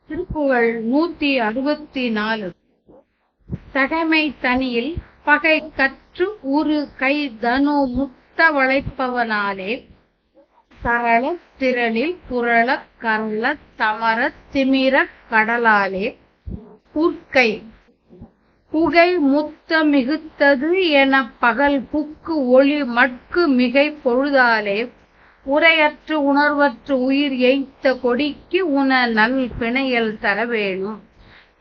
திருப்புகழ் 164. தகைமை தனியில் பகை கற்று உரு கை தனு முத்த வளைப்பவனாலே சரளத் திரளில் புரளக் கரளத் தமரத் திமிரக் கடலாலே உற்கை புகை முத்த மிகுத்தது எனப் பகல் புக்கு ஒளி மட்கு மிகை பொழுதாலே உரையற்று உணர்வற்று உயிர் எய்த்த கொடிக்கு உன நல் பிணையல் தரவேணும்.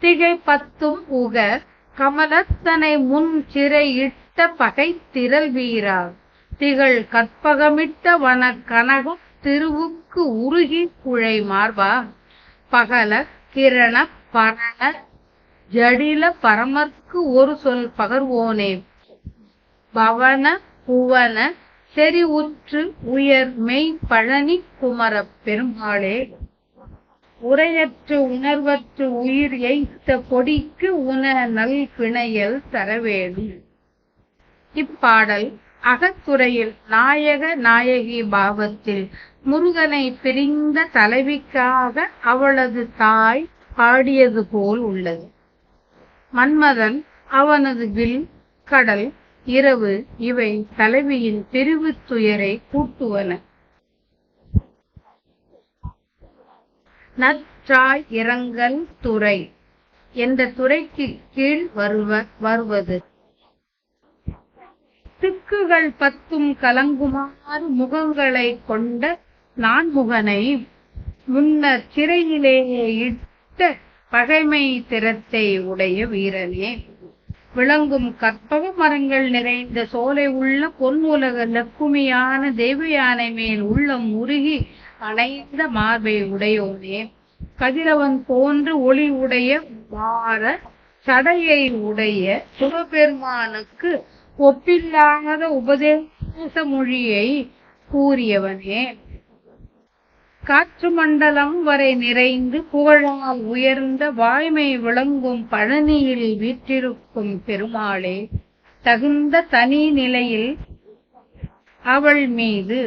திகை பத்தும் உக கமலத்தனை முன் சிறை இட்ட பகை திரள் வீரா திகழ் கற்பகமிட்ட வன கனக திருவுக்கு உருகி குழை மார்பா பகல கிரண பரண ஜடில பரமற்கு ஒரு சொல் பகர்வோனே பவன புவன செறி உற்று உயர் மெய் பழனி குமரப் பெருமாளே உரையற்று உணர்வற்று உயிர் எய்த்த கொடிக்கு உன நல் பிணையல் தரவேணும். இப்பாடல் அகத்துறையில் நாயக நாயகி பாவத்தில் முருகனை பிரிந்த தலைவிக்காக அவளது தாய் பாடியது போல் உள்ளது. மன்மதன், அவனது வில், கடல், இரவு இவை தலைவியின் பிரிவு துயரை கூட்டுவன. நற்றாய் இரங்கல் துறை என்ற துறைக்கு கீழ் வருவது. திக்குகள் பத்தும் கலங்குமாறு முகங்களை கொண்ட நான்முகனை முன்னர் சிறையிலேயே இட்ட பகைமை திறத்தை உடைய வீரனே, விளங்கும் கற்பக மரங்கள் நிறைந்த சோலை உள்ள பொன்னுலக லக்குமியான தேவயானை மேல் உள்ளம் உருகி அணைந்த மார்பை உடையோனே, கதிரவன் போன்று ஒளி உடைய மாற சடையை உடைய சிவபெருமானுக்கு ஒப்பில்லாத உபதேச மொழியை கூறியவனே, காற்று மண்டலம் வரை நிறைந்து புகழால் உயர்ந்த வாய்மை விளங்கும் பழனியில் வீற்றிருக்கும் பெருமாளே, தகுந்த தனி நிலையில் அவள் மீது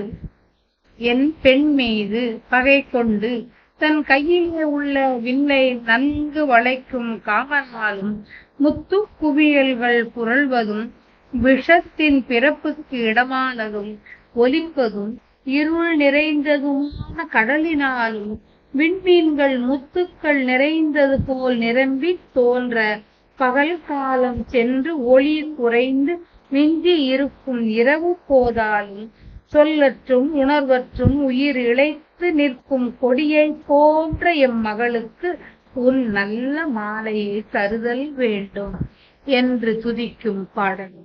என் பெண் மீது பகை கொண்டு தன் கையிலே உள்ள வில்லை நன்கு வளைக்கும் காமனாலும் முத்து குவியல்கள் புரள்வதும் விஷத்தின் பிறப்புக்கு இடமானதும் ஒலிப்பதும் இருள் நிறைந்ததுமான கடலினாலும் விண்மீன்கள் முத்துக்கள் நிறைந்தது போல் நிரம்பி தோன்ற பகல் காலம் சென்று ஒளி குறைந்து மிஞ்சி இருக்கும் இரவு போதாலும் சொல்லற்றும் உணர்வற்றும் உயிர் இழைத்து நிற்கும் கொடியை போன்ற எம் மகளுக்கு உன் நல்ல மாலையை தருதல் வேண்டும் என்று துதிக்கும் பாடல்.